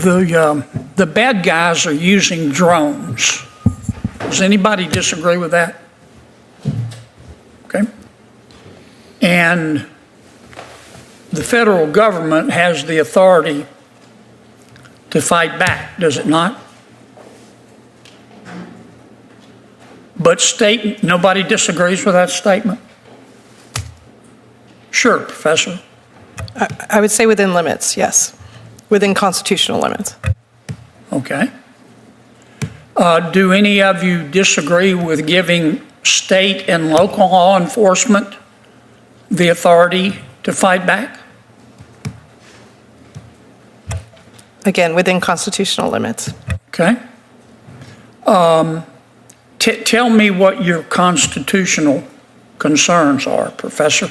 The bad guys are using drones. Does anybody disagree with that? Okay. And the federal government has the authority to fight back, does it not? But nobody disagrees with that statement? Sure, Professor. I would say within limits, yes. Within constitutional limits. Okay. Do any of you disagree with giving state and local law enforcement the authority to fight back? Again, within constitutional limits. Okay. Tell me what your constitutional concerns are, Professor.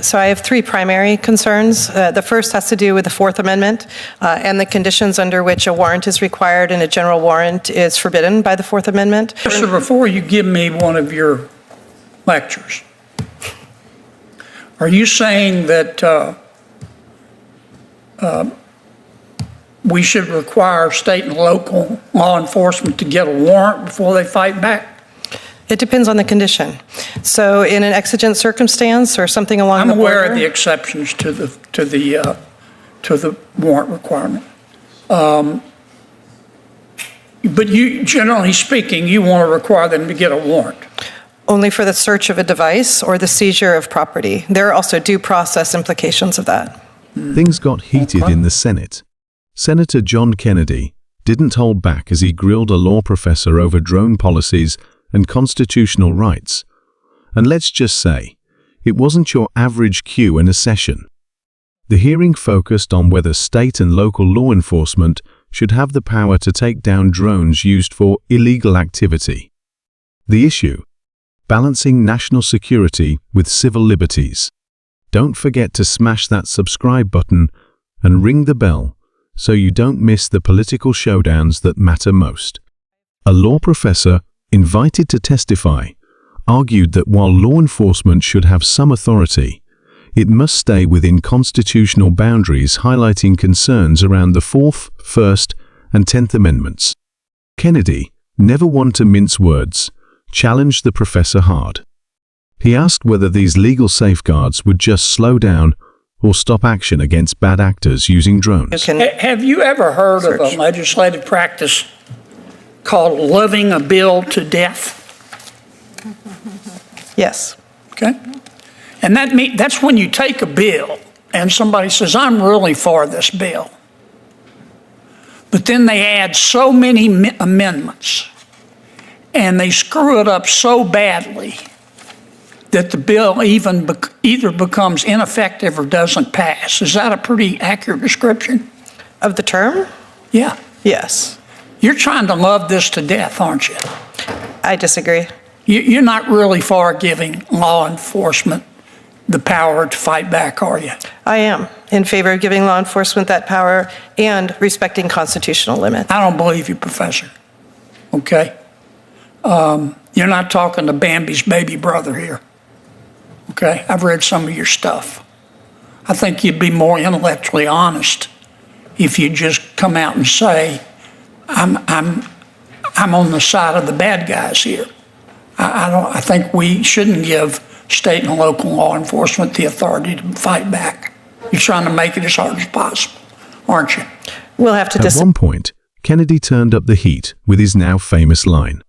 So I have three primary concerns. The first has to do with the Fourth Amendment and the conditions under which a warrant is required and a general warrant is forbidden by the Fourth Amendment. So before you give me one of your lectures, are you saying that we should require state and local law enforcement to get a warrant before they fight back? It depends on the condition. So in an exigent circumstance or something along the border. I'm aware of the exceptions to the warrant requirement. But you, generally speaking, you want to require them to get a warrant. Only for the search of a device or the seizure of property. There are also due process implications of that. Things got heated in the Senate. Senator John Kennedy didn't hold back as he grilled a law professor over drone policies and constitutional rights. And let's just say, it wasn't your average queue in a session. The hearing focused on whether state and local law enforcement should have the power to take down drones used for illegal activity. The issue: balancing national security with civil liberties. Don't forget to smash that subscribe button and ring the bell so you don't miss the political showdowns that matter most. A law professor invited to testify argued that while law enforcement should have some authority, it must stay within constitutional boundaries, highlighting concerns around the Fourth, First, and 10th Amendments. Kennedy, never one to mince words, challenged the professor hard. He asked whether these legal safeguards would just slow down or stop action against bad actors using drones. Have you ever heard of a legislative practice called loving a bill to death? Yes. Okay. And that's when you take a bill and somebody says, I'm really for this bill. But then they add so many amendments and they screw it up so badly that the bill either becomes ineffective or doesn't pass. Is that a pretty accurate description? Of the term? Yeah. Yes. You're trying to love this to death, aren't you? I disagree. You're not really for giving law enforcement the power to fight back, are you? I am in favor of giving law enforcement that power and respecting constitutional limits. I don't believe you, Professor. Okay? You're not talking to Bambi's baby brother here. Okay? I've read some of your stuff. I think you'd be more intellectually honest if you just come out and say, I'm on the side of the bad guys here. I think we shouldn't give state and local law enforcement the authority to fight back. You're trying to make it as hard as possible, aren't you? We'll have to At one point, Kennedy turned up the heat with his now famous line,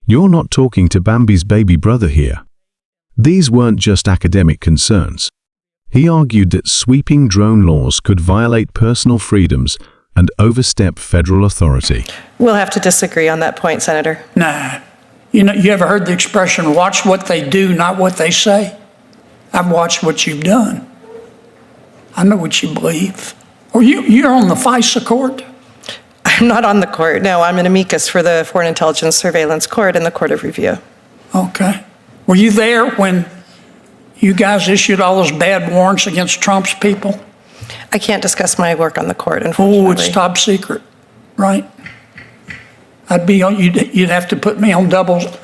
"You're not talking to Bambi's baby brother here." These weren't just academic concerns. He argued that sweeping drone laws could violate personal freedoms and overstep federal authority. We'll have to disagree on that point, Senator. Nah. You ever heard the expression, watch what they do, not what they say? I've watched what you've done. I know what you believe. Or you're on the FISA court? I'm not on the court. No, I'm an amicus for the Foreign Intelligence Surveillance Court and the Court of Review. Okay. Were you there when you guys issued all those bad warrants against Trump's people? I can't discuss my work on the court, unfortunately. Oh, it's top secret, right? You'd have to put me on the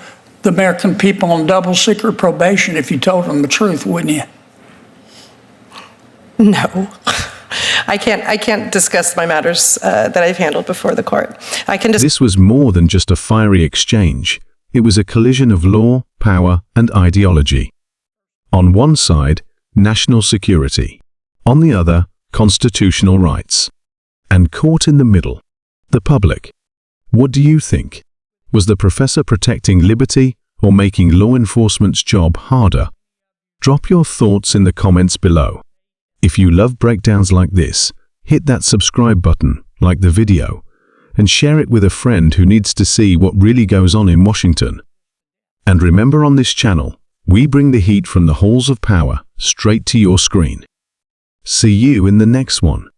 American people on double secret probation if you told them the truth, wouldn't you? No. I can't discuss my matters that I've handled before the court. I can This was more than just a fiery exchange. It was a collision of law, power, and ideology. On one side, national security. On the other, constitutional rights. And caught in the middle, the public. What do you think? Was the professor protecting liberty or making law enforcement's job harder? Drop your thoughts in the comments below. If you love breakdowns like this, hit that subscribe button, like the video, and share it with a friend who needs to see what really goes on in Washington. And remember, on this channel, we bring the heat from the halls of power straight to your screen. See you in the next one.